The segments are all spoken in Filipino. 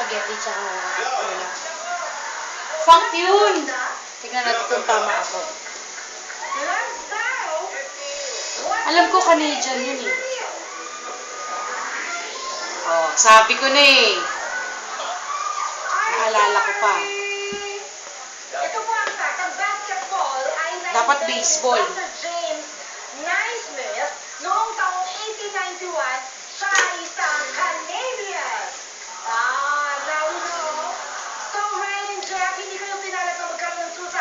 spaghetti tsaka ulam. Fact yun! Tignan natin kung tama ako. Alam ko Canadian yun eh. Oh, sabi ko na eh. Naalala ko pa. Ito po ang fact. Ang basketball ay Dapat baseball. Dr. James Naismith noong taong 1891 siya ay isang Canadian. Now we know. So, Ryan and Jeff, hindi kayo pinalag na magkaroon ng 2,000,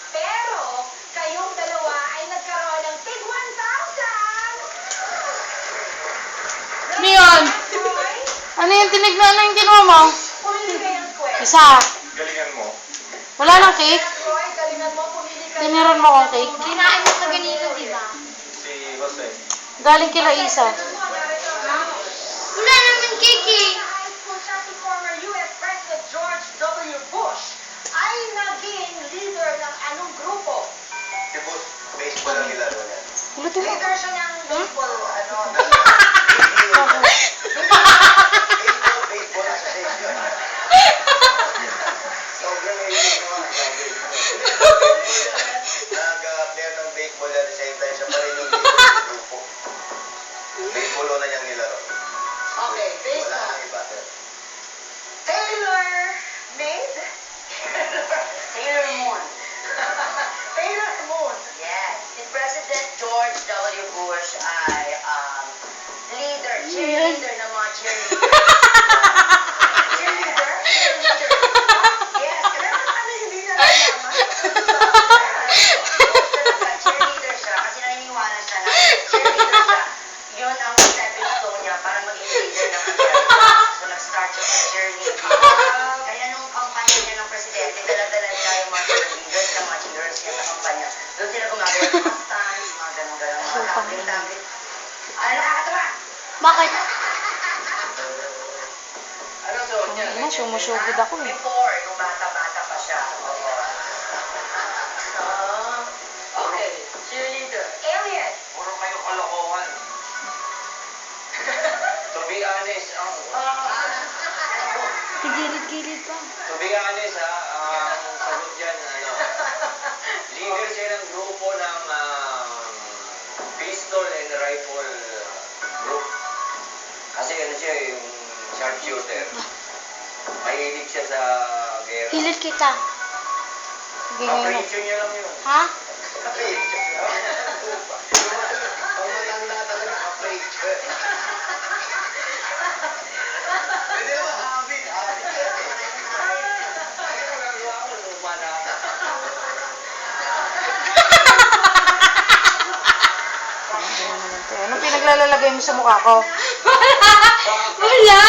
pero kayong dalawa ay nagkaroon ng tig 1,000. Ano yun? Ano yung tinignan na yung kinuha mo? Pumili kayo ng kwek. Isa. Galingan mo. Wala nang cake? Troy, galingan mo, pumili kayo. Tiniron mo akong cake. Kinain mo kaganina, di ba? Si Jose. Galing kila Isa. Wala naman cake eh. High school siya si former U.S. President George W. Bush ay naging leader ng anong grupo? Si Bus, baseball ang nilaro niya. Luto mo. Leader siya ng baseball, Baseball association. Sobrang hilig mo. Nag-player ng baseball at the same time siya pa rin yung leader ng grupo. Baseball na niyang nilaro. Okay, Wala baseball. nang iba. Taylor Made? Taylor Moon. Taylor Moon. Yes. Si President George W. Bush ay cheerleader ng mga cheerleader. Cheerleader? Yes. Alam mo kami hindi niya nalaman. Cheerleader siya kasi naniniwala siya na cheerleader siya. Yun ang stepping stone niya para maging leader ng Amerika. So nag-start siya sa cheerleading. Kaya nung kampanya niya ng presidente, dala-dala nila yung mga cheerleaders, yung mga cheerers niya sa kampanya. Doon sila gumagawa ng pastimes, mga ganun-ganun, mga tabling-tabling. Ano nakakatawa? Bakit? Ano suot niya? Ano, sumusugod ako eh. Before, nung bata-bata pa siya. Okay, cheerleader. Alien. Puro kayo kalokohan. To be honest, Gilid-gilid pa. to be honest ang sagot dyan, leader siya ng grupo ng pistol and rifle group. Kasi ano siya, yung sharpshooter. Mahilig siya sa gera. Hilid kita. Bigay mo. Capriccio niya lang yun. Ha? Capriccio. Ang matanda talaga, capriccio. Pwede naman, habit. Ay, magagawa ko, luma na. Anong pinaglalalagay mo sa mukha ko? Wala.